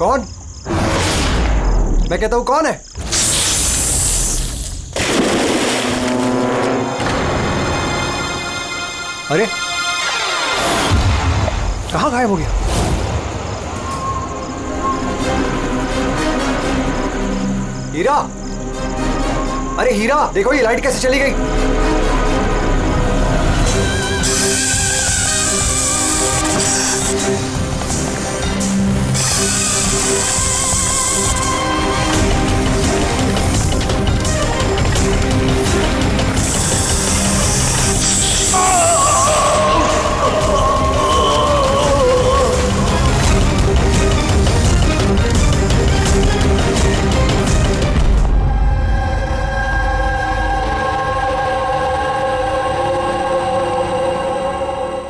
कौन? मैं कहता हूं कौन है? अरे कहां गायब हो गया? हीरा, अरे हीरा देखो ये लाइट कैसे चली गई।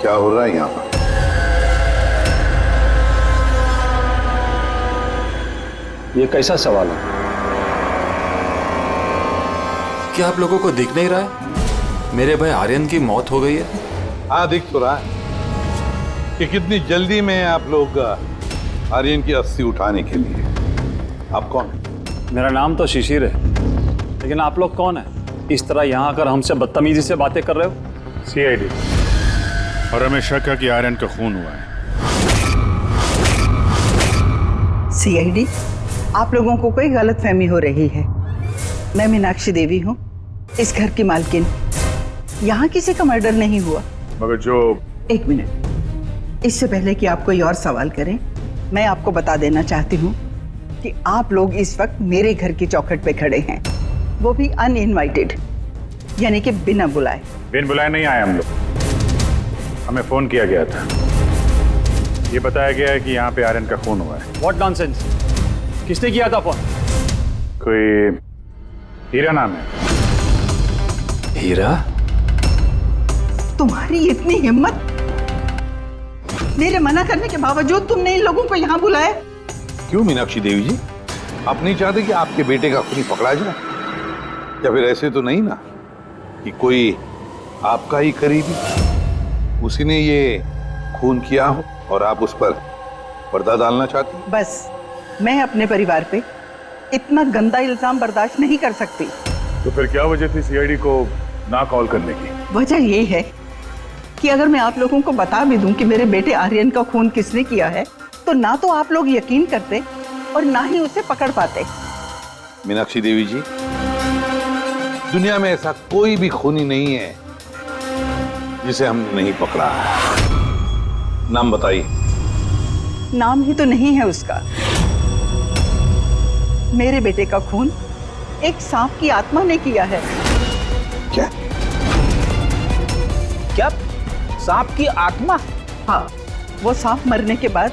क्या हो रहा है यहाँ पर? ये कैसा सवाल है? क्या आप लोगों को दिख नहीं रहा है मेरे भाई आर्यन की मौत हो गई है? हाँ, दिख तो रहा है कि कितनी जल्दी में आप लोग आर्यन की अस्थि उठाने के लिए। आप कौन है? मेरा नाम तो शिशिर है, लेकिन आप लोग कौन है? इस तरह यहाँ आकर हमसे बदतमीजी से बातें कर रहे हो? सीआईडी, और हमें शक है कि आर्यन का खून हुआ है। सीआईडी, आप लोगों को कोई गलतफहमी हो रही है। मैं मीनाक्षी देवी हूँ, इस घर की मालकिन। यहाँ किसी का मर्डर नहीं हुआ। मगर जो... एक मिनट, इससे पहले कि आप कोई और सवाल करें, मैं आपको बता देना चाहती हूँ कि आप लोग इस वक्त मेरे घर की चौखट पे खड़े हैं, वो भी अनइनवाइटेड, यानी कि बिना बुलाए। बिन बुलाए नहीं आए हम लोग, हमें फोन किया गया था। ये बताया गया है कि यहाँ पे आर्यन का खून हुआ है। What nonsense? किसने किया था फोन? कोई हीरा नाम है। हीरा? तुम्हारी इतनी हिम्मत, मेरे मना करने के बावजूद तुमने इन लोगों को यहाँ बुलाया? क्यों मीनाक्षी देवी जी, आप नहीं चाहते कि आपके बेटे का खूनी पकड़ा जाए? या फिर ऐसे तो नहीं ना कि कोई आपका ही करीबी उसी ने ये खून किया हो और आप उस पर पर्दा डालना चाहती? बस, मैं अपने परिवार पे इतना गंदा इल्जाम बर्दाश्त नहीं कर सकती। तो फिर क्या वजह थी सीआईडी को ना कॉल करने की? वजह ये है कि अगर मैं आप लोगों को बता भी दूं कि मेरे बेटे आर्यन का खून किसने किया है, तो ना तो आप लोग यकीन करते और ना ही उसे पकड़ पाते। मीनाक्षी देवी जी, दुनिया में ऐसा कोई भी खूनी नहीं है जिसे हमने नहीं पकड़ा है। नाम बताइए। नाम ही तो नहीं है उसका। मेरे बेटे का खून एक सांप की आत्मा ने किया है। क्या? क्या? सांप की आत्मा? हाँ, वो सांप मरने के बाद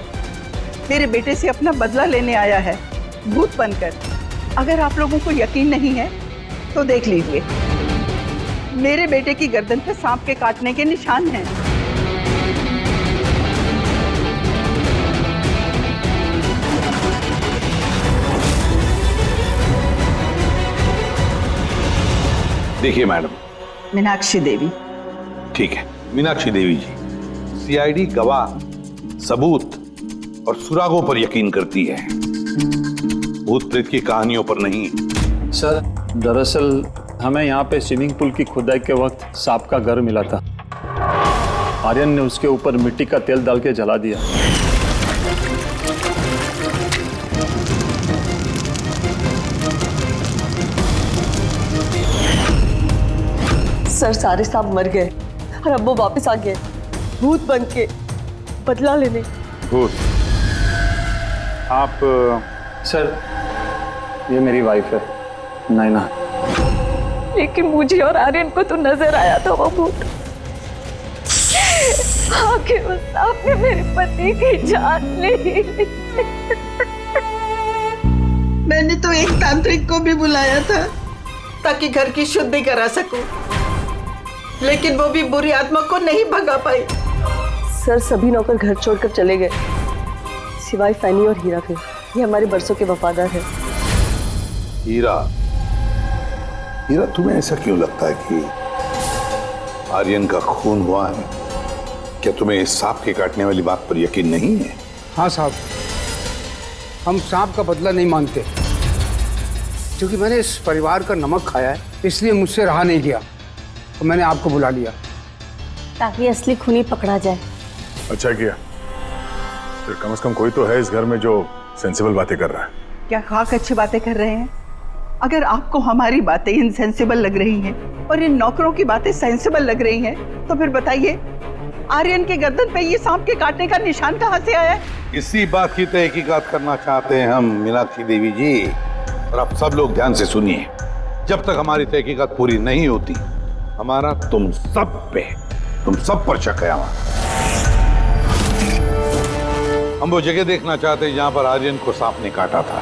मेरे बेटे से अपना बदला लेने आया है, भूत बनकर। अगर आप लोगों को यकीन नहीं है तो देख लीजिए, मेरे बेटे की गर्दन पे सांप के काटने के निशान हैं। देखिए मैडम। मीनाक्षी देवी। ठीक है मीनाक्षी देवी जी, सीआईडी गवाह, सबूत और सुरागों पर यकीन करती है, भूत प्रेत की कहानियों पर नहीं। सर, दरअसल हमें यहाँ पे स्विमिंग पूल की खुदाई के वक्त सांप का घर मिला था। आर्यन ने उसके ऊपर मिट्टी का तेल डाल के जला दिया। सर, सारे सांप मर गए और अब वो वापस आ गए, भूत बन के बदला लेने। भूत? आप... सर, ये मेरी वाइफ है, नैना। लेकिन मुझे और आर्यन को तो नजर आया था वो भूत। आखिर उस सांप ने मेरे पति की जान ली। मैंने तो एक तांत्रिक को भी बुलाया था ताकि घर की शुद्धि करा सकूं, लेकिन वो भी बुरी आत्मा को नहीं भगा पाई। सर, सभी नौकर घर छोड़कर चले गए, सिवाय फैनी और हीरा के। ये हमारे बरसों के वफादार है। हीरा, हीरा तुम्हें ऐसा क्यों लगता है कि आर्यन का खून हुआ है? क्या तुम्हें इस सांप के काटने वाली बात पर यकीन नहीं है? हाँ साहब, हम सांप का बदला नहीं मांगते, क्योंकि मैंने इस परिवार का नमक खाया है, इसलिए मुझसे रहा नहीं गया तो मैंने आपको बुला लिया ताकि असली खूनी पकड़ा जाए। अच्छा किया, फिर कम से कम कोई तो है इस घर में जो सेंसिबल बातें कर रहा है। क्या खाक अच्छी बातें कर रहे हैं? अगर आपको हमारी बातें इनसेंसिबल लग रही हैं और इन नौकरों की बातें सेंसिबल लग रही हैं, तो फिर बताइए आर्यन के गर्दन पे ये सांप के काटने का निशान कहाँ से आया है? इसी बात की तहकीकात करना चाहते हैं हम मीनाक्षी देवी जी, और आप सब लोग ध्यान से सुनिए। जब तक हमारी तहकीकात पूरी नहीं होती, हमारा तुम सब पर शक है। हम वो जगह देखना चाहते हैं जहां पर आर्यन को सांप ने काटा था।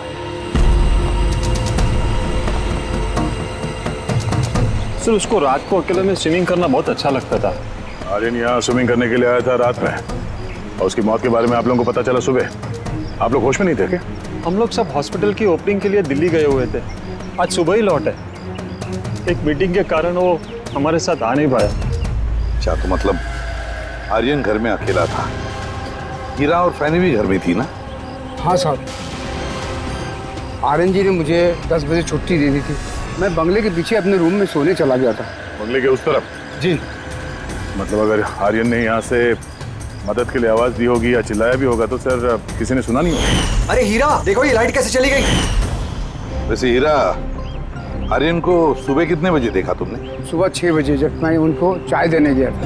सर, उसको रात को अकेले में स्विमिंग करना बहुत अच्छा लगता था। आर्यन यहाँ स्विमिंग करने के लिए आया था रात में, और उसकी मौत के बारे में आप लोगों को पता चला सुबह। आप लोग होश में नहीं थे क्या? हम लोग सब हॉस्पिटल की ओपनिंग के लिए दिल्ली गए हुए थे, आज सुबह ही लौटे। एक मीटिंग के कारण वो हमारे साथ आ नहीं पाया। अच्छा, तो मतलब आर्यन घर में अकेला था, हीरा और फैनी भी घर में थी ना? हाँ साहब, आर्यन जी ने मुझे 10 बजे छुट्टी दे दी थी। मैं बंगले के पीछे अपने रूम में सोने चला गया था। बंगले के उस तरफ? जी। मतलब अगर आर्यन ने यहाँ से मदद के लिए आवाज दी होगी या चिल्लाया भी होगा तो सर किसी ने सुना नहीं होगा। अरे हीरा, देखो ये लाइट कैसे चली गई। वैसे हीरा, आर्यन को सुबह कितने बजे देखा तुमने? सुबह 6 बजे, जब मैं उनको चाय देने गया था।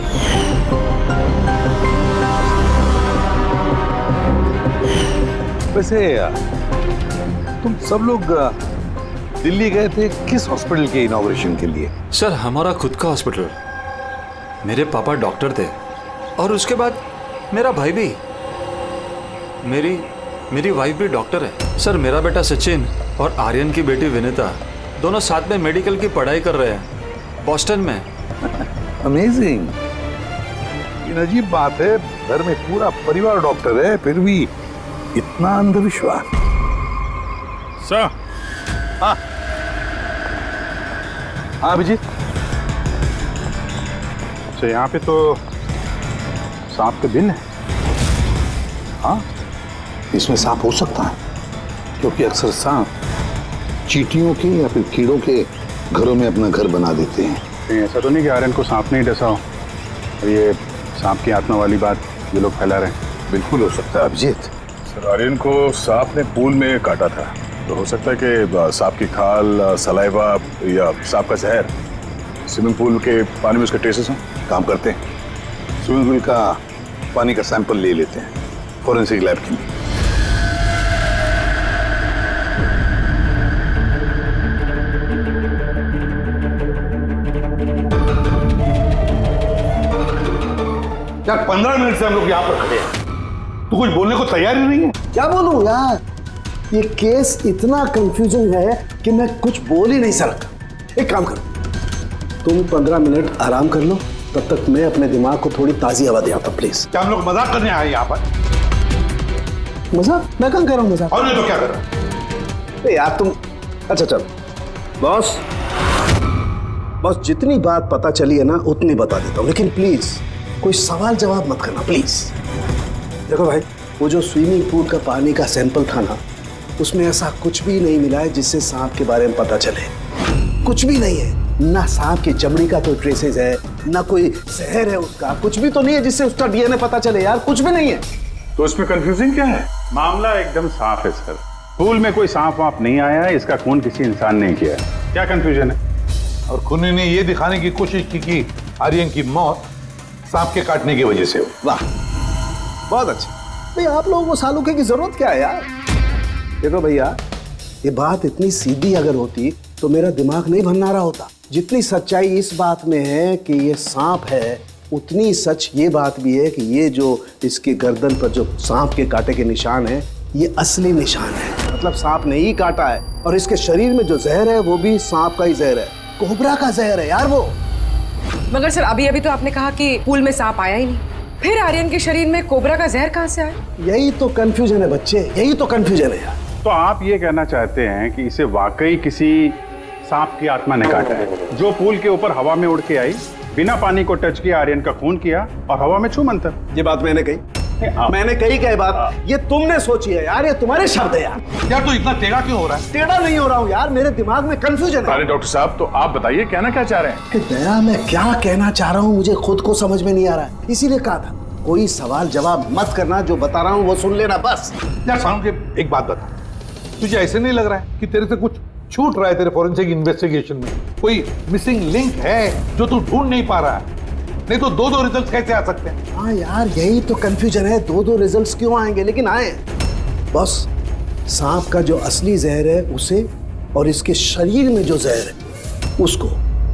वैसे तुम सब लोग दिल्ली गए थे किस हॉस्पिटल के इनॉग्रेशन के लिए? सर, हमारा खुद का हॉस्पिटल। मेरे पापा डॉक्टर थे और उसके बाद मेरा भाई भी। मेरी वाइफ भी डॉक्टर है। सर, मेरा बेटा सचिन और आर्यन की बेटी विनीता दोनों साथ में मेडिकल की पढ़ाई कर रहे हैं बॉस्टन में। अमेजिंग। ये अजीब बात है, घर में पूरा परिवार डॉक्टर है, फिर भी इतना अंधविश्वास। सर। हाँ अभिजीत। अच्छा, यहाँ पे तो सांप के दिन है। हाँ, इसमें सांप हो सकता है, क्योंकि अक्सर सांप चींटियों के या फिर कीड़ों के घरों में अपना घर बना देते हैं। कहीं ऐसा तो नहीं कि आर्यन को सांप नहीं डसा हो और ये सांप की आत्मा वाली बात ये लोग फैला रहे हैं? बिल्कुल हो सकता है अभिजीत। सर, आर्यन को सांप ने पूल में काटा था, तो हो सकता है कि सांप की खाल, सलाइवा या सांप का जहर स्विमिंग पूल के पानी में उसके ट्रेसेस हों। काम करते हैं, स्विमिंग पूल का पानी का सैंपल ले लेते हैं फॉरेंसिक लैब के लिए। यार 15 मिनट से हम लोग यहाँ पर खड़े हैं, तो कुछ बोलने को तैयार ही नहीं है। क्या बोलूं यार, ये केस इतना कंफ्यूजिंग है कि मैं कुछ बोल ही नहीं सकता। एक काम करो, तुम 15 मिनट आराम कर लो, तब तक मैं अपने दिमाग को थोड़ी ताजी हवा दे आता हूं, प्लीज। क्या हम लोग मजाक करने आए यहाँ पर? मजाक? मैं कहाँ कर रहा हूँ मजाक? और नहीं तो क्या कर रहा हूँ यार तुम। अच्छा चलो बॉस, जितनी बात पता चली है ना उतनी बता देता हूँ, लेकिन प्लीज कोई सवाल जवाब मत करना प्लीज। देखो भाई, वो जो स्विमिंग पूल का पानी का सैंपल था ना, उसमें ऐसा कुछ भी नहीं मिला है जिससे सांप के बारे में पता चले। कुछ भी नहीं है, ना सांप की चमड़ी का कोई ट्रेसेस है, ना कोई जहर है उसका, कुछ भी तो नहीं है जिससे उसका डीएनए पता चले यार, कुछ भी नहीं है। तो इसमें कंफ्यूजिंग क्या है? मामला एकदम साफ है सर, पूल में कोई सांप वाप नहीं आया है, इसका खून किसी इंसान ने किया है। क्या कंफ्यूजन है? और खूनी ने ये दिखाने की कोशिश की कि आर्यन की मौत सांप के काटने की वजह से हो। वाह, बहुत अच्छा। भाई आप लोगों को सालूके की जरूरत क्या है यार? देखो भैया, ये बात इतनी सीधी अगर होती तो मेरा दिमाग नहीं भन्नारा होता। जितनी सच्चाई इस बात में है कि ये सांप है, उतनी सच ये बात भी है कि ये जो इसके गर्दन पर जो सांप के कांटे के निशान है, ये असली निशान है। मतलब सांप ने ही काटा है, और इसके शरीर में जो जहर है वो भी सांप का ही जहर है, कोबरा का जहर है यार वो। मगर सर, अभी तो आपने कहा कि पूल में सांप आया ही नहीं, फिर आर्यन के शरीर में कोबरा का जहर कहाँ से आया? यही तो कंफ्यूजन है बच्चे, यही तो कंफ्यूजन है यार। तो आप ये कहना चाहते हैं कि इसे वाकई किसी सांप की आत्मा ने काटा है, जो पूल के ऊपर हवा में उड़ के आई, बिना पानी को टच किया आर्यन का खून किया और हवा में छू मंतर। ये बात मैंने कही? मैंने कही क्या बात, ये तुमने सोची है यार, ये तुम्हारे शब्द है यार। यार तो इतना टेढ़ा क्यों हो रहा है? टेढ़ा नहीं हो रहा हूँ यार, मेरे दिमाग में कंफ्यूजन है। अरे डॉक्टर साहब, तो आप बताइए कहना क्या चाह रहे हैं? कि दया मैं क्या कहना चाह रहा हूँ मुझे खुद को समझ में नहीं आ रहा है, इसीलिए कहा था कोई सवाल जवाब मत करना, जो बता रहा हूँ वो सुन लेना बस। यार सामने एक बात बता, तुझे ऐसे नहीं लग रहा है कि तेरे से कुछ छूट रहा है तेरे फॉरेंसिक इन्वेस्टिगेशन में? कोई मिसिंग लिंक है जो तू ढूंढ नहीं पा रहा है? नहीं तो दो रिजल्ट कैसे आ सकते हैं? हाँ यार, यही तो कंफ्यूजन है, दो रिजल्ट्स क्यों आएंगे, लेकिन आए। बस सांप का जो असली जहर है उसे और इसके शरीर में जो जहर है उसको,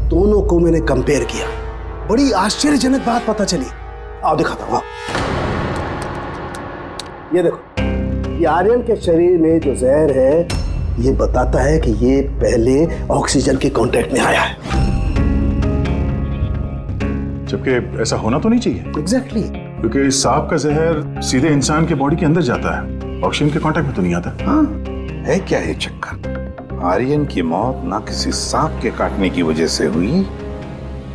दोनों को मैंने कंपेयर किया। बड़ी आश्चर्यजनक बात पता चली। आओ दिखाता हूँ। ये देखो, ये आर्यन के शरीर में जो जहर है ये बताता है कि ये पहले ऑक्सीजन के कांटेक्ट में आया है। जबकि ऐसा होना तो नहीं चाहिए। एग्जैक्टली। क्योंकि सांप का जहर सीधे इंसान के बॉडी के अंदर जाता है, ऑक्सीजन के कांटेक्ट में तो नहीं आता। हाँ, है क्या ये चक्कर? आर्यन की मौत ना किसी सांप के काटने की वजह से हुई,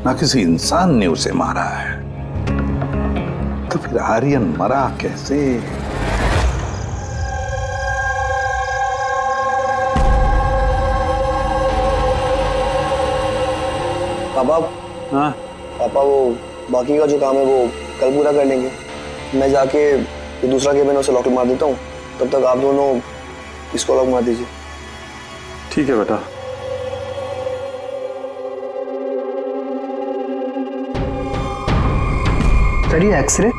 ना किसी इंसान ने उसे मारा है। तो फिर आर्यन मरा कैसे? पापा, हाँ पापा वो बाकी का जो काम है वो कल पूरा कर लेंगे। मैं जाके ये दूसरा केबिन उसे लॉक मार देता हूँ, तब तक आप दोनों इसको लॉक मार दीजिए। ठीक है बेटा। सर ये एक्सरे?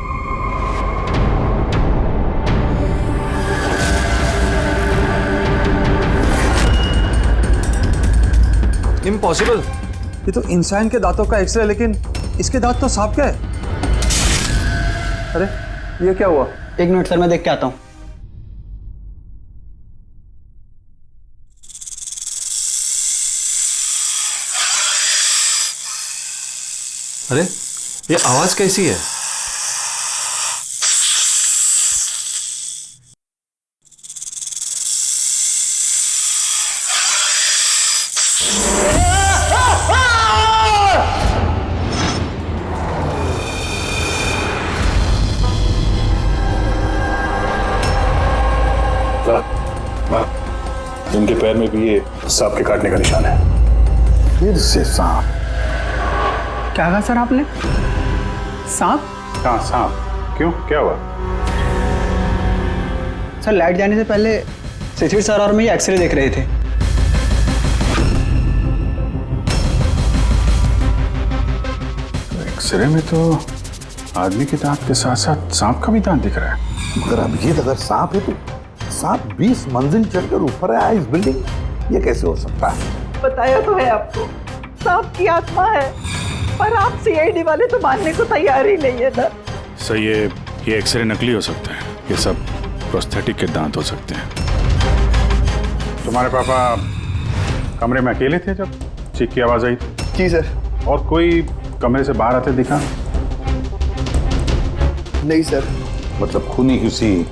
इम्पॉसिबल, ये तो इंसान के दांतों का एक्सरे, लेकिन इसके दांत तो सांप के है। अरे ये क्या हुआ? एक मिनट सर, मैं देख के आता हूँ। अरे ये आवाज कैसी है? इनके पैर में भी ये सांप के काटने का निशान है। फिर से सांप? क्या कहा सर आपने? सांप? हाँ सांप। क्यों, क्या हुआ? सर लाइट जाने से पहले शिशिर सर और मैं ये एक्सरे देख रहे थे। एक्सरे में तो आदमी के दांत के साथ साथ सांप का भी दांत दिख रहा है। मगर अभिजीत, अगर सांप है तो सांप 20 मंजिल चढ़कर ऊपर आया इस बिल्डिंग, ये कैसे हो सकता है? बताया तो है आपको, सांप की आत्मा है, पर आप सीआईडी वाले तो मानने को तैयार ही नहीं है ना। सर ये एक्सरे नकली हो सकता है, ये सब प्रोस्थेटिक के दांत हो सकते हैं। तुम्हारे पापा कमरे में अकेले थे जब चीख की आवाज आई? जी सर। और कोई कमरे से बाहर आते दिखा? नहीं सर। मतलब खूनी किसी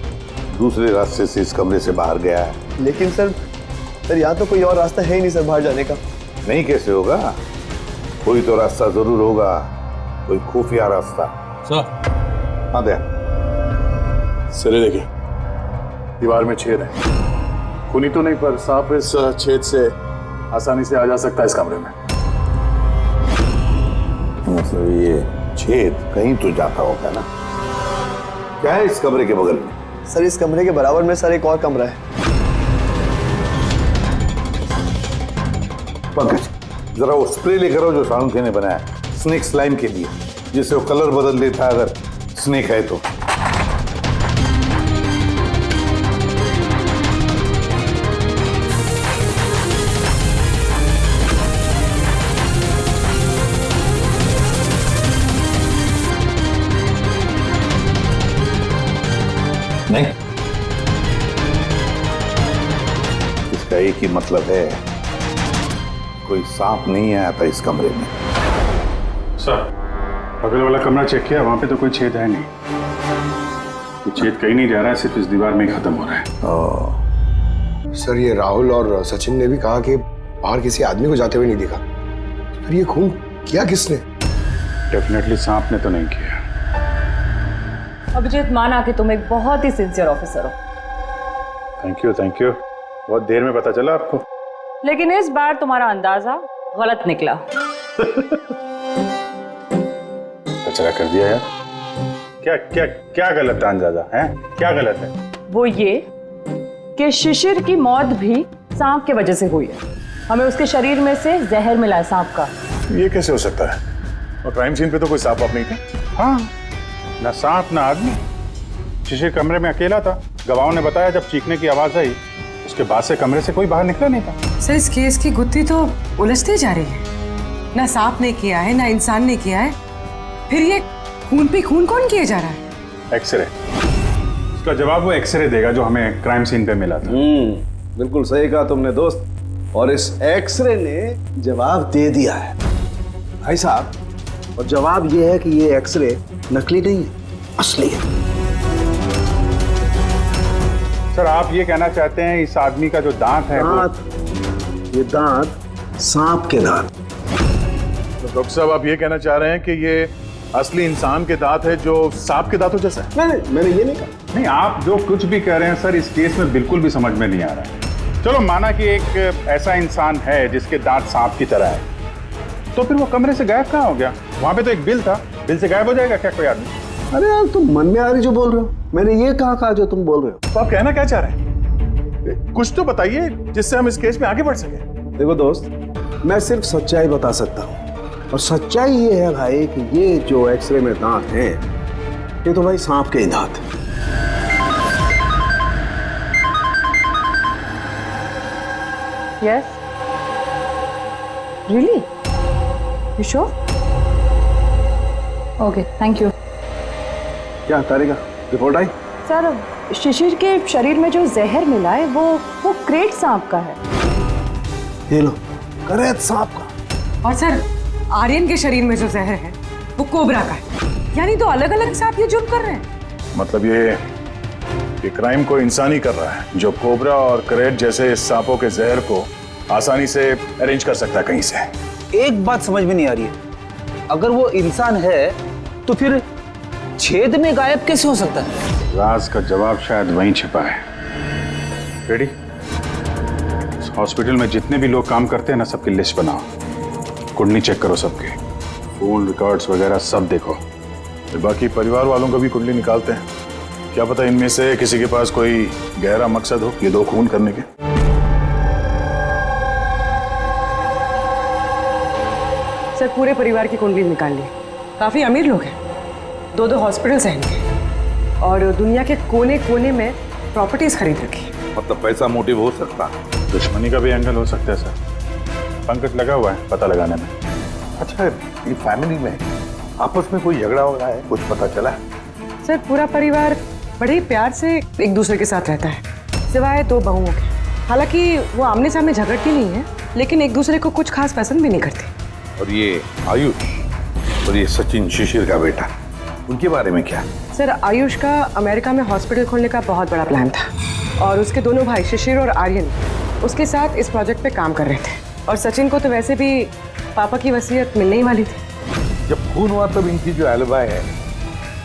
दूसरे रास्ते से इस कमरे से बाहर गया है? लेकिन सर यहाँ तो कोई और रास्ता है ही नहीं सर बाहर जाने का। नहीं कैसे होगा? कोई तो रास्ता जरूर होगा, कोई खुफिया रास्ता। सर। हाँ दे। सर देखिए, दीवार में छेद है। खूनी तो नहीं, पर सांप इस छेद से आसानी से आ जा सकता है इस कमरे में। मतलब ये छेद कहीं तो जाता होगा ना? क्या है इस कमरे के बगल में? सर इस कमरे के बराबर में सर एक और कमरा है। पंकज, जरा वो स्प्रे लेकर आओ जो सालुंखे ने बनाया स्नेक स्लाइम के लिए, जिससे वो कलर बदल देता है अगर स्नेक है तो। नहीं, इसका एक ही मतलब है, कोई सांप नहीं आया था इस कमरे में। सर बगल वाला कमरा चेक किया, वहां पे तो कोई छेद है नहीं। ये छेद कहीं नहीं जा रहा है, सिर्फ इस दीवार में ही खत्म हो रहा है। सर ये राहुल और सचिन ने भी कहा कि बाहर किसी आदमी को जाते हुए नहीं दिखा, फिर ये खून किया किसने? डेफिनेटली सांप ने तो नहीं किया। अभिजीत, माना कि तुम एक बहुत ही सिंसियर ऑफिसर हो, थैंक यू। बहुत देर में पता चला आपको। लेकिन इस बार तुम्हारा अंदाजा गलत निकला। कचरा कर दिया यार। क्या क्या क्या गलत है अंदाजा है? क्या गलत है? वो ये कि शिशिर की मौत भी सांप की वजह से हुई है। हमें उसके शरीर में से जहर मिला है सांप का। ये कैसे हो सकता है? और क्राइम सीन पे तो कोई सांप वाप नहीं था। हाँ, ना सांप ना आदमी। शिशिर कमरे में अकेला था। गवाहों ने बताया जब चीखने की आवाज आई उसके बाद से कमरे से कोई बाहर निकला नहीं था। सर, इस केस की गुत्थी तो उलझती जा रही है। ना सांप ने किया है, ना इंसान ने किया है, फिर ये खून पे खून कौन किया जा रहा है? एक्सरे। उसका जवाब वो एक्सरे देगा जो हमें क्राइम सीन पे मिला था। बिल्कुल सही कहा तुमने दोस्त। और इस एक्सरे ने जवाब दे दिया है भाई साहब। और जवाब ये है कि ये एक्सरे नकली नहीं है, असली है। सर, आप ये कहना चाहते हैं इस आदमी का जो दांत है ये दांत सांप के दांत। तो डॉक्टर साहब, आप ये कहना चाह रहे हैं कि ये असली इंसान के दांत है जो सांप के दांतों जैसा है? मैंने ये नहीं कहा। नहीं, आप जो कुछ भी कह रहे हैं सर, इस केस में बिल्कुल भी समझ में नहीं आ रहा है। चलो, माना कि एक ऐसा इंसान है जिसके दांत सांप की तरह है, तो फिर वो कमरे से गायब कहाँ हो गया? वहां पे तो एक बिल था, बिल से गायब हो जाएगा क्या कोई आदमी? अरे यार, तुम मन में आ रही जो बोल रहे हो। मैंने ये कहा जो तुम बोल रहे हो। तो आप कहना क्या चाह रहे हैं? कुछ तो बताइए जिससे हम इस केस में आगे बढ़ सके। देखो दोस्त, मैं सिर्फ सच्चाई बता सकता हूँ। और सच्चाई ये है भाई कि ये जो एक्सरे में दांत हैं, ये तो भाई सांप के ही दांत हैं। Yes. Really? You sure? Okay, thank you. क्या तारिका, रिपोर्ट आई? सर, शिशिर के शरीर में जो जहर मिला है वो क्रेट सांप का है। ये लो, क्रेट सांप का। और सर, आर्यन के शरीर में जो जहर है वो कोबरा का है। यानी तो अलग अलग सांप ये जुर्म कर रहे हैं। मतलब ये क्राइम को इंसान ही कर रहा है, जो कोबरा और क्रेट जैसे सांपों के जहर को आसानी से अरेंज कर सकता है कहीं से। एक बात समझ में नहीं आ रही है, अगर वो इंसान है तो फिर छेद में गायब कैसे हो सकता है? राज का जवाब शायद वहीं छिपा है। रेडी? हॉस्पिटल में जितने भी लोग काम करते हैं ना, सबकी लिस्ट बनाओ, कुंडली चेक करो, सबके फोन रिकॉर्ड्स वगैरह सब देखो। फिर बाकी परिवार वालों का भी कुंडली निकालते हैं। क्या पता इनमें से किसी के पास कोई गहरा मकसद हो ये दो खून करने के। सर, पूरे परिवार की कुंडली निकाल ली। काफी अमीर लोग हैं, 2 हॉस्पिटल्स हैं इनके, और दुनिया के कोने कोने में प्रॉपर्टीज खरीद रखी। मतलब पैसा मोटिव हो सकता है? दुश्मनी का भी एंगल हो सकता है सर। पंकज लगा हुआ है पता लगाने में। अच्छा, ये फैमिली में आपस में कोई झगड़ा हो रहा है, कुछ पता चला? सर, पूरा परिवार बड़े प्यार से एक दूसरे के साथ रहता है, सिवाय 2 बहुओं के। हालांकि वो आमने सामने झगड़ती नहीं है, लेकिन एक दूसरे को कुछ खास पसंद भी नहीं करती। और ये आयुष और ये सचिन, शिशिर का बेटा, उनके बारे में क्या? सर, आयुष का अमेरिका में हॉस्पिटल खोलने का बहुत बड़ा प्लान था, और उसके दोनों भाई शिशिर और आर्यन उसके साथ इस प्रोजेक्ट पे काम कर रहे थे। और सचिन को तो वैसे भी पापा की वसीयत मिलने ही वाली थी। जब खून हुआ तब इनकी जो एलिबाई है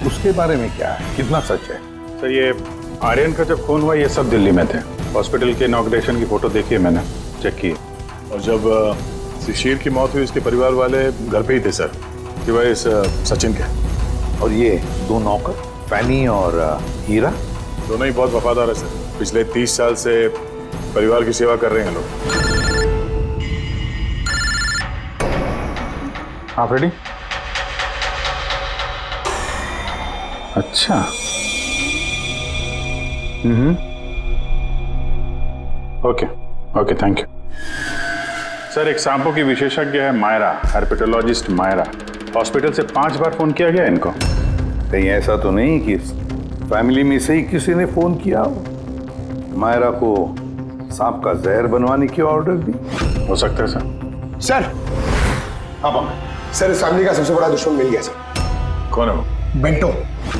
उसके बारे में क्या है, कितना सच है? सर, ये आर्यन का जब खून हुआ ये सब दिल्ली में थे। हॉस्पिटल के इनॉग्रेशन की फोटो देखी है मैंने, चेक की। और जब शिशिर की मौत हुई उसके परिवार वाले घर पे ही थे सर, सिवाय इस सचिन के। और ये 2 नौकर, फैनी और हीरा, दोनों ही बहुत वफादार है सर। पिछले 30 साल से परिवार की सेवा कर रहे हैं लोग। आप रेडी? अच्छा। Okay, thank you sir. एक सांपों की विशेषज्ञ है मायरा, हर्पेटोलॉजिस्ट मायरा। हॉस्पिटल से 5 बार फोन किया गया इनको। कहीं ऐसा तो नहीं कि फैमिली में से ही किसी ने फोन किया हो, मायरा को सांप का जहर बनवाने की ऑर्डर दी? हो सकता है सर। सर, सर, इस फैमिली का सबसे बड़ा दुश्मन मिल गया सर। कौन है वो? बेंटो।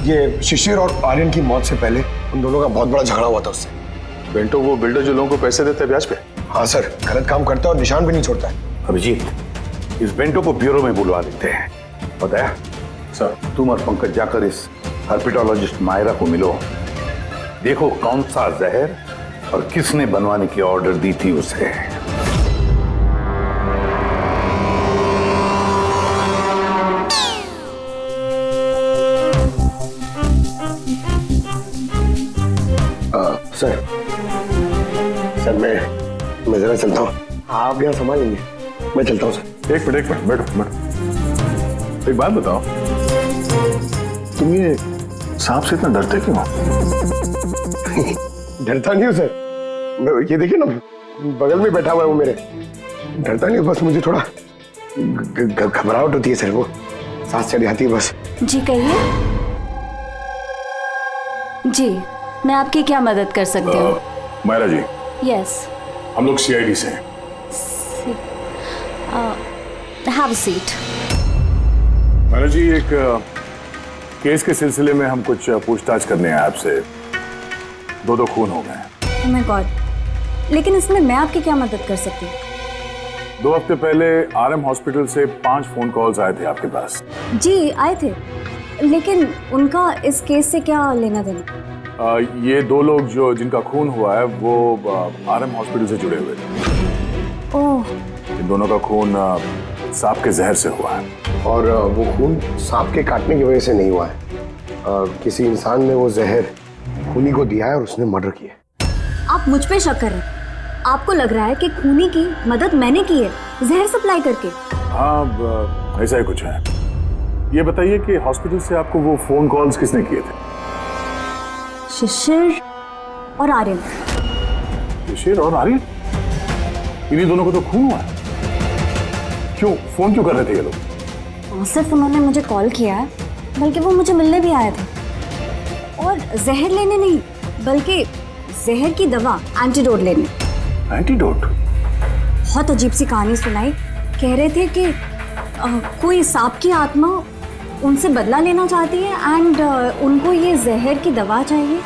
ये शिशिर और आर्यन की मौत से पहले उन दोनों का बहुत बड़ा झगड़ा हुआ था उससे। बेंटो वो बिल्डर जो लोगों को पैसे देते हैं ब्याज पे? हाँ सर, गलत काम करता है और निशान भी नहीं छोड़ता है। अभिजीत, इस बेंटो को ब्यूरो में बुलवा लेते हैं। बताया, सर। तुम और पंकज जाकर इस हर्पिटोलॉजिस्ट मायरा को मिलो, देखो कौन सा जहर और किसने बनवाने की ऑर्डर दी थी उसे। सर मैं जरा चलता हूँ, आप यहाँ संभाल लेंगे, मैं चलता हूँ सर। एक मिनट बैठो। एक बात बताओ, तुम ये सांप से इतना डरते क्यों? डरता नहीं हूँ सर, ये देखिए ना बगल में बैठा हुआ है वो मेरे। डरता नहीं, बस मुझे थोड़ा घबराहट होती है सर, वो सांस चढ़ जाती है बस। जी कहिए। जी मैं आपकी क्या मदद कर सकती हूँ? मायरा जी, यस। हम लोग सीआईडी से हैं। Have a seat. Myra ji, एक केस के सिलसिले में हम कुछ पूछताछ करने हैं आपसे। दो खून हो गए। ओह माय गॉड, लेकिन इसमें मैं आपकी क्या मदद कर सकती हूँ? 2 हफ्ते पहले आरएम हॉस्पिटल से 5 फोन कॉल्स आए थे आपके पास। जी आए थे, लेकिन उनका इस केस से क्या लेना देना? ये 2 लोग जिनका खून हुआ है वो आरएम हॉस्पिटल से जुड़े हुए थे। ओह। इन दोनों का खून सांप के जहर से हुआ है। और वो खून सांप के काटने की वजह से नहीं हुआ है, किसी इंसान ने वो जहर खूनी को दिया है और उसने मर्डर किया। आप मुझ पे शक कर रहे हैं? आपको लग रहा है कि खूनी की मदद मैंने की है जहर सप्लाई करके? हाँ, ऐसा ही कुछ है। ये बताइए कि हॉस्पिटल से आपको वो फोन कॉल्स किसने किए थे? शिशिर और आर्यन। शिशिर और आर्यन? इन्हीं दोनों को तो खून हुआ है। क्यों फोन क्यों कर रहे थे ये लोग? सिर्फ उन्होंने मुझे कॉल किया है, बल्कि वो मुझे मिलने भी आए थे, और जहर लेने नहीं बल्कि जहर की दवा एंटीडोट लेने। एंटीडोट? बहुत अजीब सी कहानी सुनाई। कह रहे थे कि कोई सांप की आत्मा उनसे बदला लेना चाहती है एंड उनको ये जहर की दवा चाहिए।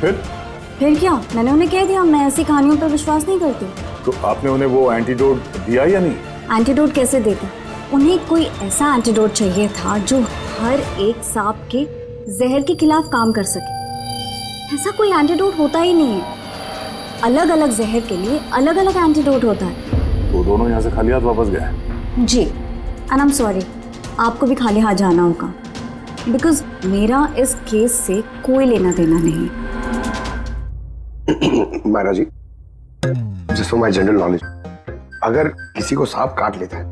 फिर क्या? मैंने उन्हें कह दिया मैं ऐसी कहानियों पर विश्वास नहीं करती। तो आपने उन्हें वो एंटीडोट दिया या नहीं? एंटीडोट कैसे देते? उन्हें कोई ऐसा एंटीडोट चाहिए था जो हर एक सांप के जहर के खिलाफ काम कर सके। ऐसा कोई एंटीडोट होता ही नहीं है। अलग अलग जहर के लिए अलग अलग एंटीडोट होता है। तो दोनों यहाँ से खाली हाथ वापस गए? जी, एंड आई एम सॉरी, आपको भी खाली हाथ जाना होगा, बिकॉज मेरा इस केस से कोई लेना देना नहीं। Myra ji, just for my general knowledge, अगर किसी को सांप काट लेता है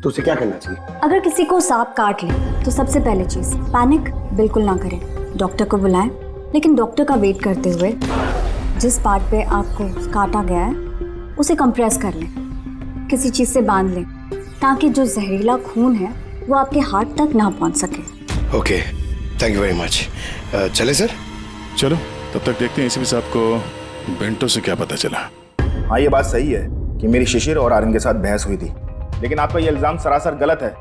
तो उसे क्या करना चाहिए? अगर किसी को सांप काट ले तो सबसे पहले चीज पैनिक बिल्कुल ना करें। डॉक्टर को बुलाएं, लेकिन डॉक्टर का वेट करते हुए जिस पार्ट पे आपको काटा गया है उसे कंप्रेस कर लें, किसी चीज से बांध लें, ताकि जो जहरीला खून है वो आपके हार्ट तक ना पहुंच सके। Okay, thank you very much. चले सर? चलो, तब तक देखते हैं एसीपी साहब को बेंटो से क्या पता चला। हाँ, ये बात सही है कि मेरी शिशिर और आर्यन के साथ बहस हुई थी, लेकिन आपका ये इल्जाम सरासर गलत है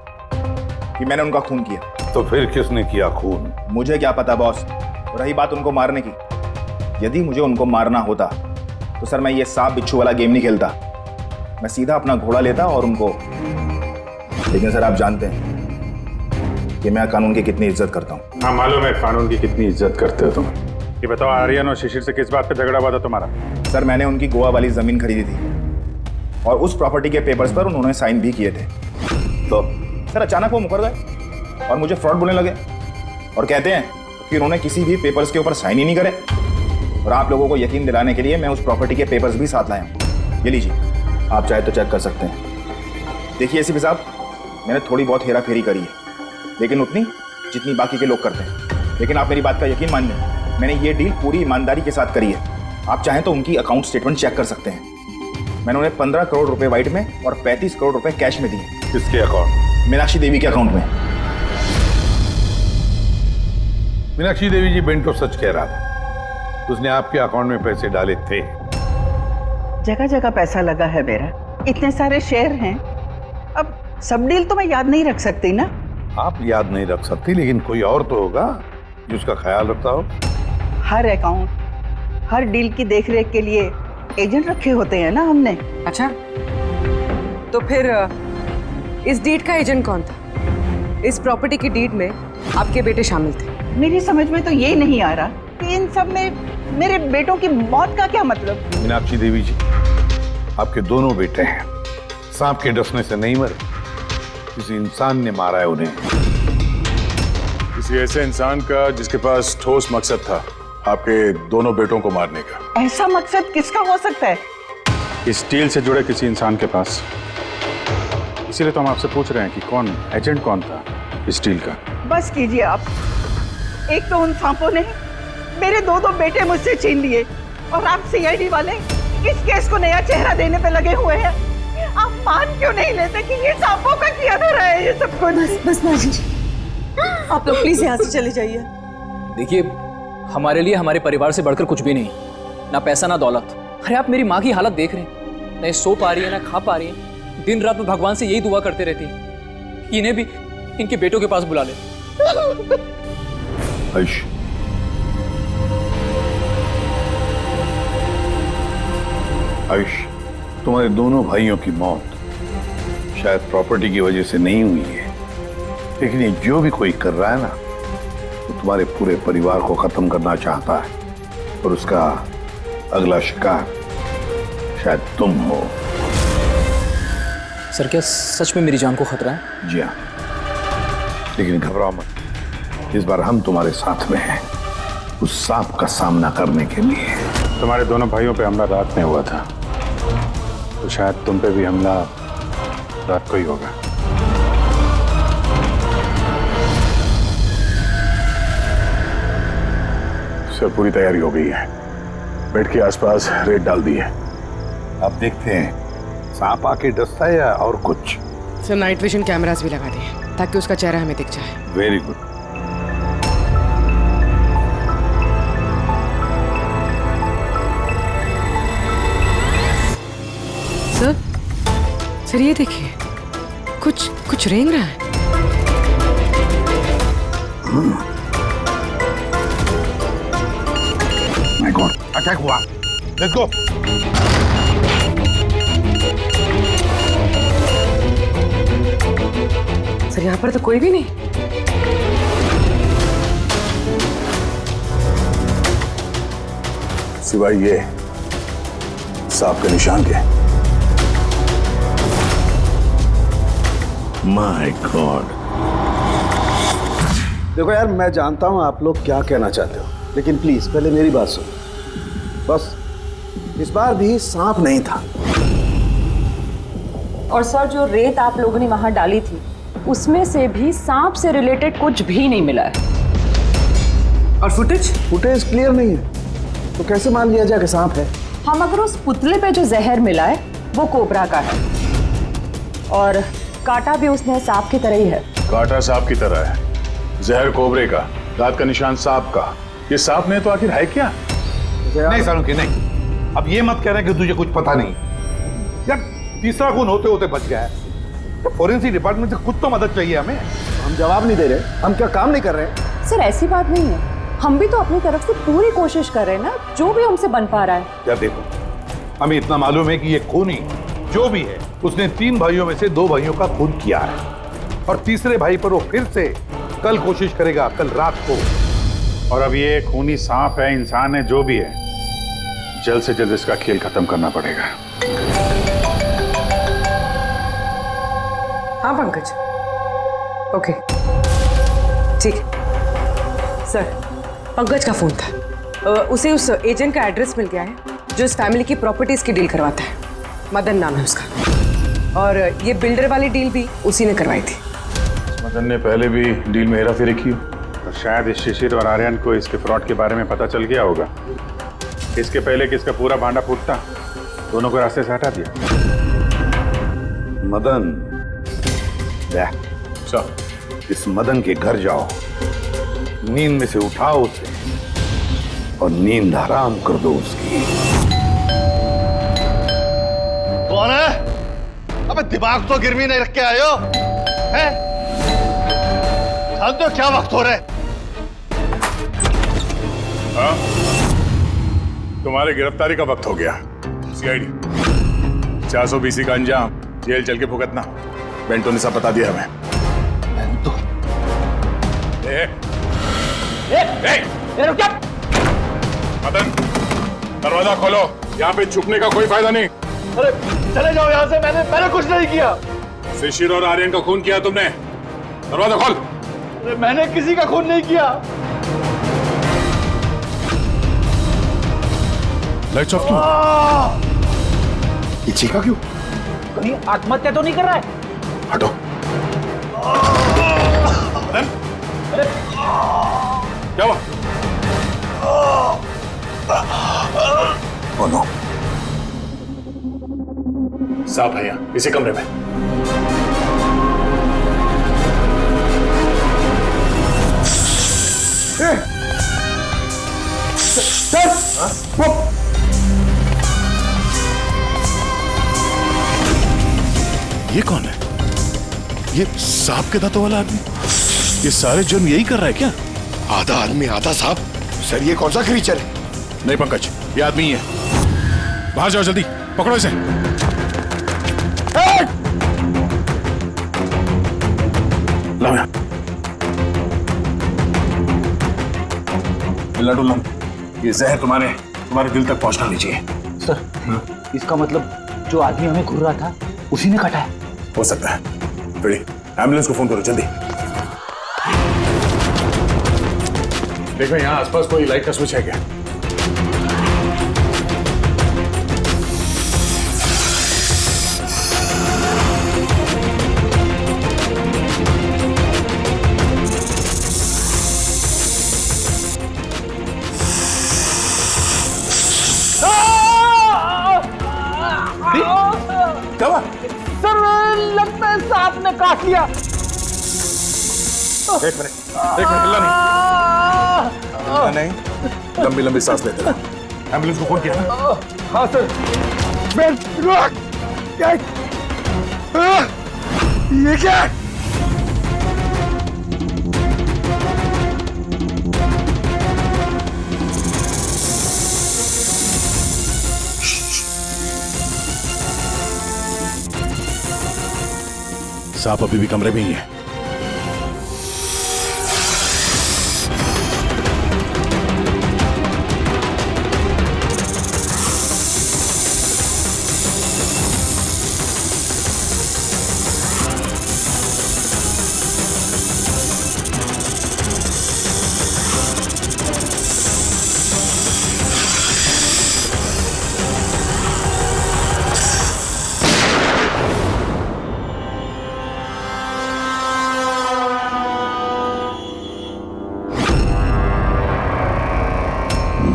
कि मैंने उनका खून किया। तो फिर किसने किया खून? मुझे क्या पता बॉस। रही बात उनको मारने की, यदि मुझे उनको मारना होता तो सर मैं ये सांप बिच्छू वाला गेम नहीं खेलता, मैं सीधा अपना घोड़ा लेता और उनको। लेकिन सर आप जानते हैं कि मैं कानून की कितनी इज्जत करता हूँ। हाँ मालूम है कानून की कितनी इज्जत करते हो तुम। ये बताओ, आर्यन और शिशिर से किस बात पे झगड़ा हुआ था तुम्हारा? सर मैंने उनकी गोवा वाली जमीन खरीदी थी और उस प्रॉपर्टी के पेपर्स पर उन्होंने साइन भी किए थे। तो सर अचानक वो मुकर गए और मुझे फ्रॉड बोलने लगे और कहते हैं कि उन्होंने किसी भी पेपर्स के ऊपर साइन ही नहीं करे। और आप लोगों को यकीन दिलाने के लिए मैं उस प्रॉपर्टी के पेपर्स भी साथ लाया हूँ। ये लीजिए, आप चाहे तो चेक कर सकते हैं। देखिए एसीपी साहब, मैंने थोड़ी बहुत हेरा फेरी करी है, लेकिन उतनी जितनी बाकी के लोग करते हैं। लेकिन आप मेरी बात का यकीन मानिए, मैंने ये डील पूरी ईमानदारी के साथ करी है। आप चाहें तो उनकी अकाउंट स्टेटमेंट चेक कर सकते हैं। मैंने उन्हें 15 करोड़ रुपए व्हाइट में और 35 करोड़ रुपए कैश में दिए। किसके अकाउंट? मीनाक्षी देवी के अकाउंट में। मीनाक्षी देवी जी बेंटो सच कह रहा था, उसने आपके अकाउंट में पैसे डाले थे। जगह जगह पैसा लगा है मेरा, इतने सारे शेयर हैं। अब सब डील तो मैं याद नहीं रख सकती ना। आप याद नहीं रख सकती, लेकिन कोई और तो होगा जो उसका ख्याल रखता हो। हर अकाउंट, हर डील की देखरेख के लिए एजेंट रखे होते हैं ना हमने। अच्छा, तो फिर इस डीड का एजेंट कौन था? इस प्रॉपर्टी की डीड में आपके बेटे शामिल थे। मेरी समझ में तो ये नहीं आ रहा कि इन सब में मेरे बेटों की मौत का क्या मतलब। मीनाक्षी देवी जी, आपके दोनों बेटे हैं, सांप के डसने से नहीं मरे, किसी इंसान ने मारा है उन्हें। किसी ऐसे इंसान का जिसके पास ठोस मकसद था आपके दोनों बेटों को मारने का। ऐसा मकसद किसका हो सकता है? इस डील से जुड़े किसी इंसान के पास। इसीलिए तो हम आपसे पूछ रहे हैं कि कौन एजेंट कौन था इस डील का। बस कीजिए आप। एक तो उन सांपों ने मेरे दो बेटे मुझसे छीन लिए और आप सीआईडी वाले इस केस को नया चेहरा देने पे लगे हुए हैं। आप मान क्यों नहीं लेते कि ये सांपों का किया धरा है ये सब कुछ? बस माजी जी, आप लोग प्लीज यहाँ से चले जाइए। देखिए, हमारे लिए हमारे परिवार से बढ़कर कुछ भी नहीं, ना पैसा ना दौलत। अरे आप मेरी माँ की हालत देख रहे हैं, ना सो पा रही है ना खा पा रही है। दिन रात में भगवान से यही दुआ करते रहती है कि इन्हें भी इनके बेटों के पास बुला ले। आयुष, आयुष, तुम्हारे दोनों भाइयों की मौत शायद प्रॉपर्टी की वजह से नहीं हुई है, लेकिन ये जो भी कोई कर रहा है ना, वो तुम्हारे पूरे परिवार को खत्म करना चाहता है और उसका अगला शिकार शायद तुम हो। सर, क्या सच में मेरी जान को खतरा है? जी हाँ, लेकिन घबराओ मत, इस बार हम तुम्हारे साथ में हैं उस सांप का सामना करने के लिए। तुम्हारे दोनों भाइयों पे हमला रात में हुआ था, तो शायद तुम पे भी हमला रात को ही होगा। सर, पूरी तैयारी हो गई है, बेड के आसपास रेड डाल दी है। अब देखते हैं सांप आके डसता है या और कुछ। सर, नाइट विजन कैमरास भी लगा दिए ताकि उसका चेहरा हमें दिख जाए। Very good. सर, ये देखिए, कुछ रेंग रहा है। माय गॉड, अटैक हुआ। Let's go. सर, यहाँ पर तो कोई भी नहीं। सिवाय ये सांप के निशान के। My God. देखो यार, मैं जानता हूं आप लोग क्या कहना चाहते हो, लेकिन प्लीज पहले मेरी बात सुनो। बस इस बार भी सांप नहीं था। और सर, जो रेत आप लोगों ने वहां डाली थी उसमें से भी सांप से रिलेटेड कुछ भी नहीं मिला है। और फुटेज क्लियर नहीं है, तो कैसे मान लिया जाए कि सांप है? हम अगर उस पुतले पे जो जहर मिला है वो कोबरा का है और काटा भी उसने सांप की तरह ही है। काटा सांप की तरह है, जहर कोबरे का, दांत का निशान सांप का। ये सांप नहीं तो आखिर है क्या? नहीं सालुंकी, नहीं। अब ये मत कह रहे कि तुझे कुछ पता नहीं यार। तीसरा खून होते होते बच गया है, तो फोरेंसिक डिपार्टमेंट से कुछ तो मदद चाहिए हमें। हम जवाब नहीं दे रहे, हम क्या काम नहीं कर रहे? सर, ऐसी बात नहीं है, हम भी तो अपनी तरफ से पूरी कोशिश कर रहे हैं ना, जो भी हमसे बन पा रहा है। क्या देखो, हमें इतना मालूम है कि ये खूनी जो भी है उसने 3 भाइयों में से 2 भाइयों का खून किया है और तीसरे भाई पर वो फिर से कल कोशिश करेगा, कल रात को। और अब ये खूनी सांप है, इंसान है, जो भी है, जल्द से जल्द इसका खेल खत्म करना पड़ेगा। हाँ पंकज, ओके, ठीक है। सर, पंकज का फोन था, उसे उस एजेंट का एड्रेस मिल गया है जो इस फैमिली की प्रॉपर्टीज की डील करवाता है। मदन नाम है उसका, और ये बिल्डर वाली डील भी उसी ने करवाई थी। मदन ने पहले भी डील में हेराफेरी की, और शायद इस शिशिर और आर्यन को इसके फ्रॉड के बारे में पता चल गया होगा। इसके पहले कि इसका पूरा भांडा फूटता, दोनों को रास्ते से हटा दिया। मदन, इस मदन के घर जाओ, नींद में से उठाओ उसे और नींद हराम कर दो उसकी। कौन है? अबे दिमाग तो गिरवी नहीं रख के आए हो, हैं? जानते हो क्या वक्त हो रहा है? हाँ? तुम्हारे गिरफ्तारी का वक्त हो गया। सीआईडी 420 का अंजाम, जेल चल के भुगतना। बेंटो ने सब बता दिया हमें। बेंटो? मदन, दरवाजा खोलो, यहाँ पे छुपने का कोई फायदा नहीं। अरे चले जाओ यहाँ से, मैंने कुछ नहीं किया। शिशिर और आर्यन का खून किया तुमने, दरवाजा खोल। अरे मैंने किसी का खून नहीं किया। लाइट्स ऑफ क्यों? ये चीखा क्यों? कहीं आत्महत्या तो नहीं कर रहा है? हटो। अरे क्या हुआ? नो, सांप है यहाँ, इसी कमरे में। ये कौन है? ये सांप के दांतों वाला आदमी? ये सारे जुर्म यही कर रहा है क्या? आधा आदमी आधा सांप। सर ये कौन सा क्रीचर है? नहीं पंकज, ये आदमी ही है। बाहर जाओ जल्दी, पकड़ो इसे। लाओ यहाँ। लड्डू, ये जहर तुम्हारे दिल तक पहुंचना लीजिए। सर, इसका मतलब जो आदमी हमें घूर रहा था उसी ने काटा है। हो सकता है। फिर एम्बुलेंस को फोन करो जल्दी। देखो यहाँ आसपास कोई लाइट का स्विच है क्या? सर लगता है सांप ने काट लिया। एक मिनट हिलना नहीं। लंबी लंबी सांस लेते रहो। एम्बुलेंस को फोन किया ना? हाँ सर। ये क्या? सांप अभी भी कमरे में ही है।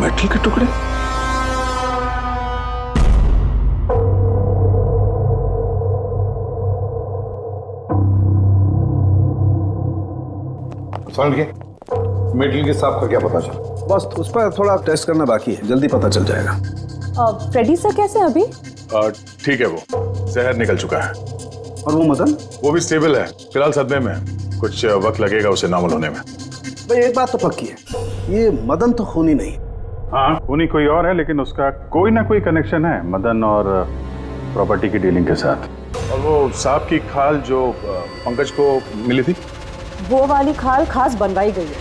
मेटल के टुकड़े? समझ गए? मेटल के सांप का क्या पता चला? बस उस पर थोड़ा टेस्ट करना बाकी है, जल्दी पता चल जाएगा। फ्रेडी सर कैसे हैं अभी? ठीक है, वो जहर निकल चुका है। और वो मदन? वो भी स्टेबल है, फिलहाल सदमे में। कुछ वक्त लगेगा उसे नॉर्मल होने में। भाई एक बात तो पक्की है, ये मदन तो खूनी नहीं। हाँ, खूनी कोई और है, लेकिन उसका कोई ना कोई कनेक्शन है मदन और प्रॉपर्टी की डीलिंग के साथ। और वो सांप की खाल जो पंकज को मिली थी, वो वाली खाल खास बनवाई गई है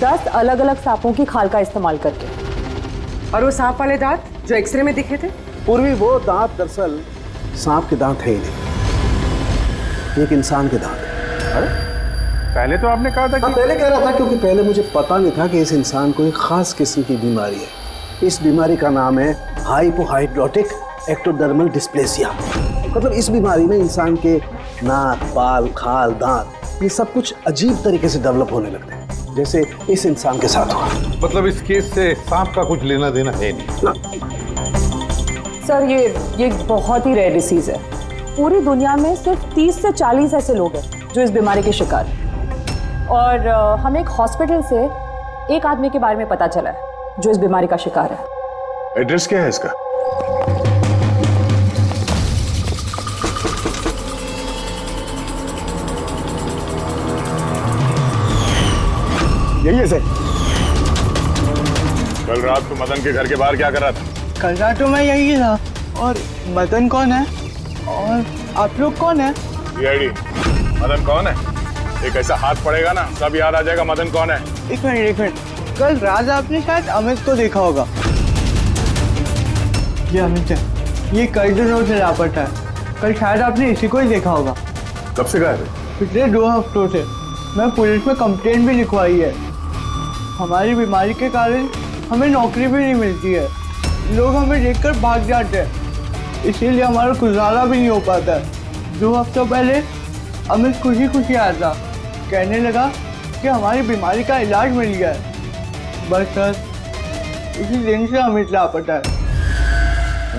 10 अलग अलग सांपों की खाल का इस्तेमाल करके। और वो सांप वाले दांत जो एक्सरे में दिखे थे? पूर्वी वो दांत दरअसल सांप के दांत है ही नहीं, एक इंसान के दांत है। अरे पहले तो आपने कहा था कि... पहले कह रहा था क्योंकि पहले मुझे पता नहीं था कि इस इंसान को एक खास किस्म की बीमारी है। इस बीमारी का नाम है हाइपोहाइड्रोटिक एक्टोडर्मल डिस्प्लेसिया। मतलब इस बीमारी में इंसान के नाक, बाल, खाल, दांत ये सब कुछ अजीब तरीके से डेवलप होने लगते हैं, जैसे इस इंसान के साथ हुआ। मतलब इस केस से सांप का कुछ लेना देना है नहीं ना? सर ये बहुत ही रेयर डिसीज है। पूरी दुनिया में सिर्फ 30 से 40 ऐसे लोग हैं जो इस बीमारी के शिकार हैं। और हमें एक हॉस्पिटल से एक आदमी के बारे में पता चला है जो इस बीमारी का शिकार है। एड्रेस क्या है इसका? यही है सर। कल रात को मदन के घर के बाहर क्या कर रहा था? कल रात तो मैं यही था। और मदन कौन है? और आप लोग कौन है? सीआईडी। मदन कौन है? एक ऐसा हाथ पड़ेगा ना सब याद आ जाएगा मदन कौन है। एक मिनट, कल रात आपने शायद अमित को देखा होगा। ये अमित है, ये कई दिनों से लापता है। कल शायद आपने इसी को ही देखा होगा। कब से गायब है? पिछले 2 हफ्तों से। मैं पुलिस में कंप्लेंट भी लिखवाई है। हमारी बीमारी के कारण हमें नौकरी भी नहीं मिलती है, लोग हमें देखकर भाग जाते हैं, इसीलिए हमारा गुजारा भी नहीं हो पाता है। 2 हफ्तों पहले अमित खुशी खुशी आया था, कहने लगा कि हमारी बीमारी का इलाज मिल गया है। बस सर, उसी दिन से अमित लापता है।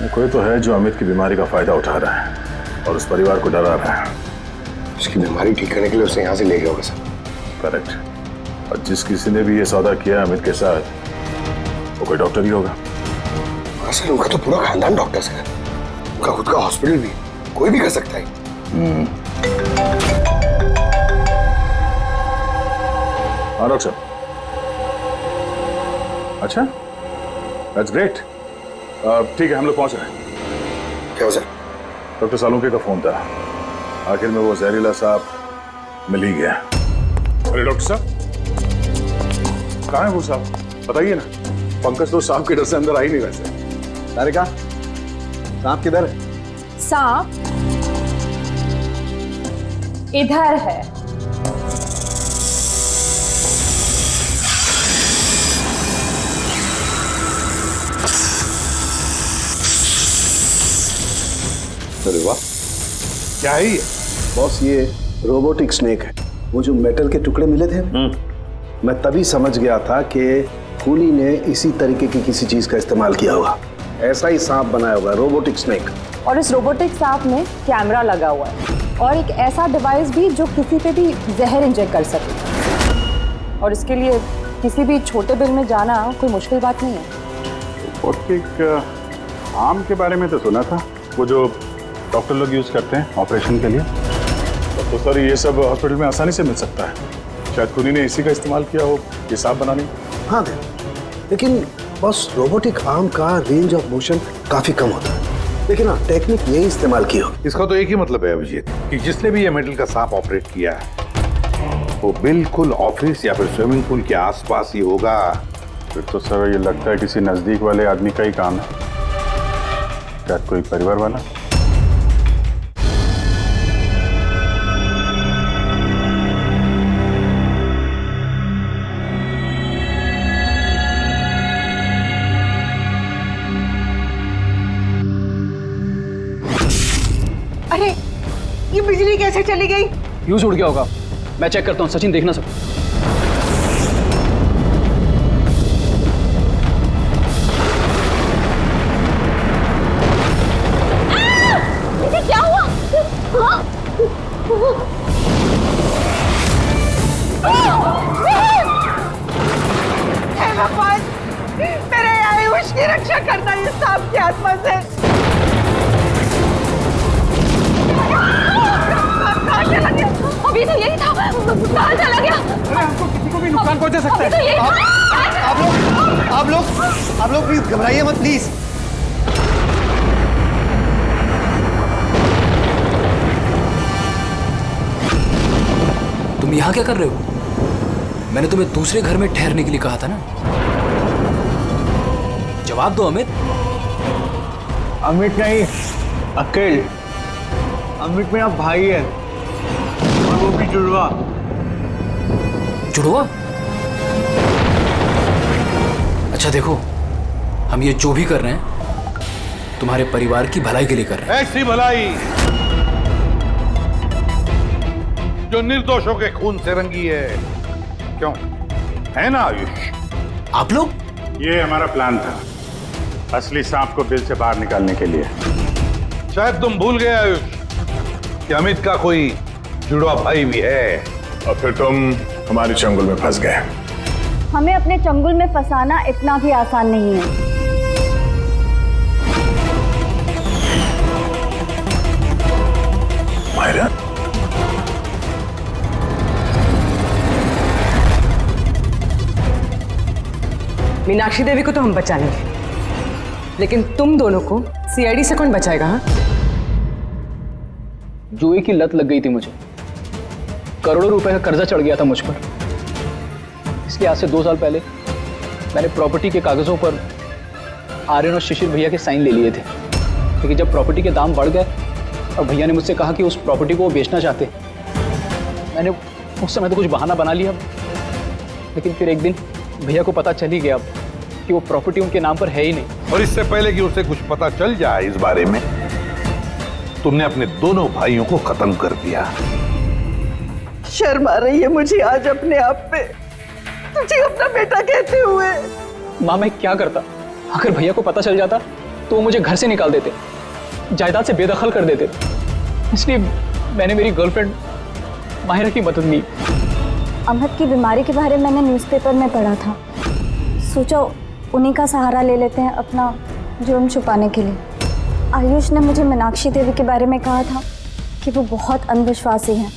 कोई तो है जो अमित की बीमारी का फायदा उठा रहा है और उस परिवार को डरा रहा है। उसकी बीमारी ठीक करने के लिए उसे यहाँ से ले गया होगा सर। करेक्ट। और जिस किसी ने भी ये सौदा किया अमित के साथ, वो कोई डॉक्टर ही होगा। सर उनका तो पूरा खानदान डॉक्टर है, उनका खुद का हॉस्पिटल भी, कोई भी कर सकता है। हाँ डॉक्टर साहब। अच्छा, दैट्स ग्रेट। ठीक है, हम लोग पहुंच रहे हैं। क्या सर? डॉक्टर सालुंके का फोन था, आखिर में वो जहरीला साहब मिल ही गया। अरे डॉक्टर साहब कहाँ है वो साहब, बताइए ना। पंकज तो सांप के डर से अंदर आ ही नहीं वैसे। तारिका, सांप किधर है? सांप इधर है। अरे वाह, क्या है ये? बॉस ये रोबोटिक स्नेक है। वो जो मेटल के टुकड़े मिले थे, मैं तभी समझ गया था कि कूली ने इसी तरीके की किसी चीज का इस्तेमाल किया होगा। ऐसा ही सांप बनाया होगा, रोबोटिक स्नेक। और इस रोबोटिक सांप में कैमरा लगा हुआ है और एक ऐसा डिवाइस भी जो किसी पे भी जहर इंजेक्ट कर सके। और इसके लिए किसी भी छोटे बिल में जाना कोई मुश्किल बात नहीं है। रोबोटिक आर्म के बारे में तो सुना था, वो जो डॉक्टर लोग यूज करते हैं ऑपरेशन के लिए। तो सर ये सब हॉस्पिटल में आसानी से मिल सकता है। शायद खुनी ने इसी का इस्तेमाल किया हो ये सांप बनाने। हाँ दे, लेकिन बस रोबोटिक आर्म का रेंज ऑफ मोशन काफी कम होता है। लेकिन हाँ, टेक्निक यही इस्तेमाल की हो। इसका तो एक ही मतलब है अभिजीत कि जिसने भी ये मेटल का सांप ऑपरेट किया है वो बिल्कुल ऑफिस या फिर स्विमिंग पूल के आसपास ही होगा। फिर तो सर ये लगता है किसी नजदीक वाले आदमी का ही काम है। क्या कोई परिवार वाला? अरे ये बिजली कैसे चली गई? फ्यूज उड़ गया होगा, मैं चेक करता हूँ। सचिन देखना सब। क्या हुआ? हे भगवान, मेरे आयुष की रक्षा करना ये सांप की आत्मा से। अभी तो यही था, कहाँ चला गया? हमको किसी को भी नुकसान पहुंचा सकता है। तो यही आप लोग प्लीज घबराइए मत प्लीज। तुम यहाँ क्या कर रहे हो? मैंने तुम्हें दूसरे घर में ठहरने के लिए कहा था ना। जवाब दो अमित। अमित नहीं, अकेल। अमित मेरा भाई है और वो भी जुड़वा। जुड़वा? अच्छा देखो, हम ये जो भी कर रहे हैं तुम्हारे परिवार की भलाई के लिए कर रहे हैं। ऐसी भलाई जो निर्दोषों के खून से रंगी है, क्यों है ना आयुष? आप लोग? ये हमारा प्लान था, असली सांप को बिल से बाहर निकालने के लिए। शायद तुम भूल गए आयुष कि अमित का कोई जुड़वा भाई भी है। और फिर तुम हमारे चंगुल में फंस गए। हमें अपने चंगुल में फंसाना इतना भी आसान नहीं है। मायरा, मीनाक्षी देवी को तो हम बचा लेंगे, लेकिन तुम दोनों को सीआईडी से कौन बचाएगा? हाँ? जुए की लत लग गई थी मुझे, करोड़ों रुपए का कर्जा चढ़ गया था मुझ पर। इसलिए आज से 2 साल पहले मैंने प्रॉपर्टी के कागजों पर आर्यन और शिशिर भैया के साइन ले लिए थे। लेकिन जब प्रॉपर्टी के दाम बढ़ गए और भैया ने मुझसे कहा कि उस प्रॉपर्टी को वो बेचना चाहते, मैंने उस समय तो कुछ बहाना बना लिया। लेकिन फिर एक दिन भैया को पता चल ही गया कि वो प्रॉपर्टी उनके नाम पर है ही नहीं। और इससे पहले कि उसे कुछ पता चल जाए इस बारे में, तुमने अपने दोनों भाइयों को खत्म कर दिया। शर्म आ रही है मुझे आज अपने आप पे, तुझे अपना बेटा कहते हुए। माँ मैं क्या करता? अगर भैया को पता चल जाता तो वो मुझे घर से निकाल देते, जायदाद से बेदखल कर देते। इसलिए मैंने मेरी गर्लफ्रेंड माहिरा की मदद ली। अमहद की बीमारी के बारे में मैंने न्यूज़पेपर में पढ़ा था, सोचा उन्हीं का सहारा ले लेते हैं अपना जुर्म छुपाने के लिए। आयुष ने मुझे मीनाक्षी देवी के बारे में कहा था कि वो बहुत अंधविश्वासी हैं,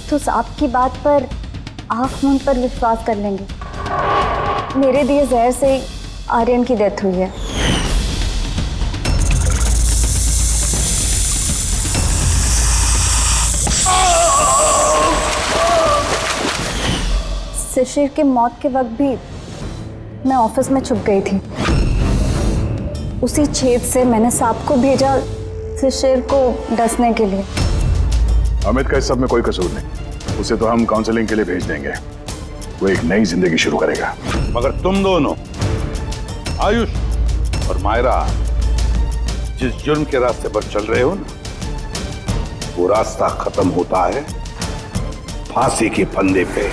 तो सांप की बात पर आँख मूंद पर विश्वास कर लेंगे। मेरे दिए जहर से आर्यन की डेथ हुई है। शिशिर के मौत के वक्त भी मैं ऑफिस में छुप गई थी। उसी छेद से मैंने सांप को भेजा शिशिर को डसने के लिए। अमित का इस सब में कोई कसूर नहीं, उसे तो हम काउंसलिंग के लिए भेज देंगे, वो एक नई जिंदगी शुरू करेगा। मगर तुम दोनों आयुष और मायरा जिस जुर्म के रास्ते पर चल रहे हो ना, वो रास्ता खत्म होता है फांसी के फंदे पे।